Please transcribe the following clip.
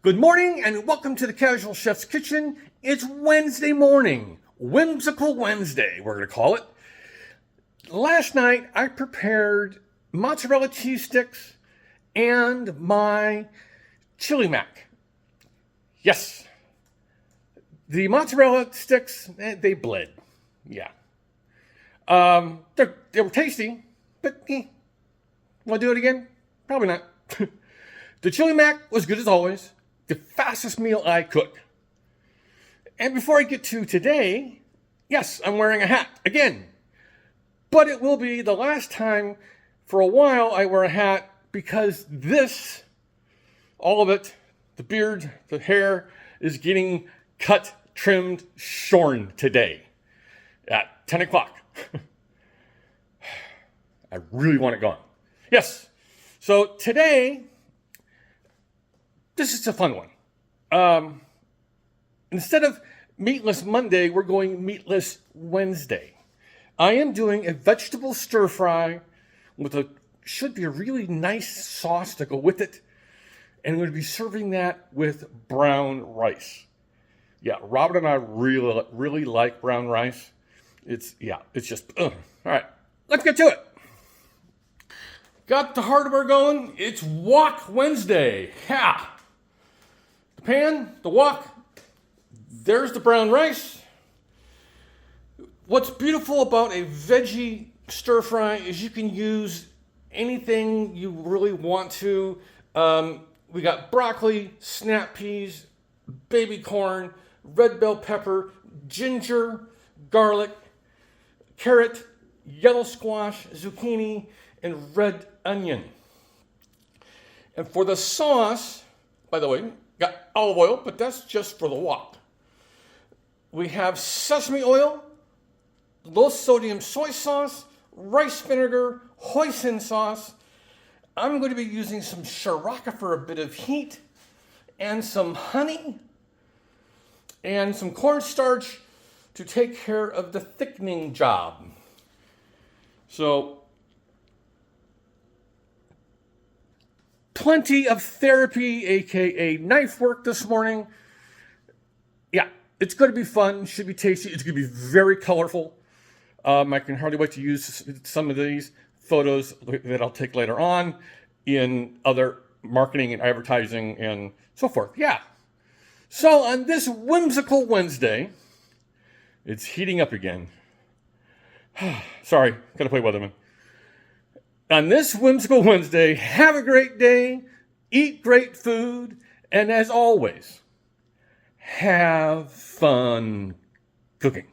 Good morning and welcome to the Casual Chef's Kitchen. It's Wednesday morning, Whimsical Wednesday, we're going to call it. Last night I prepared mozzarella cheese sticks and my chili mac. Yes, the mozzarella sticks, they bled. Yeah. They were tasty, but want to do it again? Probably not. The chili mac was good as always. The fastest meal I cook. And before I get to today, yes, I'm wearing a hat again. But it will be the last time for a while I wear a hat because this, all of it, the beard, the hair, is getting cut, trimmed, shorn today at 10 o'clock. I really want it gone. Yes. So today, this is a fun one. Instead of Meatless Monday, we're going Meatless Wednesday. I am doing a vegetable stir-fry with should be a really nice sauce to go with it. And I'm going to be serving that with brown rice. Yeah, Robert and I really like brown rice. It's just, all right, let's get to it. Got the hardware going. It's Wok Wednesday. Yeah. The pan, the wok, there's the brown rice. What's beautiful about a veggie stir-fry is you can use anything you really want to. We got broccoli, snap peas, baby corn, red bell pepper, ginger, garlic, carrot, yellow squash, zucchini, and red onion. And for the sauce, by the way, got olive oil, but that's just for the wok. We have sesame oil, low sodium soy sauce, rice vinegar, hoisin sauce. I'm going to be using some sriracha for a bit of heat, and some honey, and some cornstarch to take care of the thickening job. So, plenty of therapy, aka knife work this morning. Yeah, it's going to be fun, should be tasty, it's going to be very colorful. I can hardly wait to use some of these photos that I'll take later on in other marketing and advertising and so forth. Yeah. So on this Whimsical Wednesday, it's heating up again. Sorry, gotta play weatherman. On this Whimsical Wednesday, have a great day, eat great food, and as always, have fun cooking.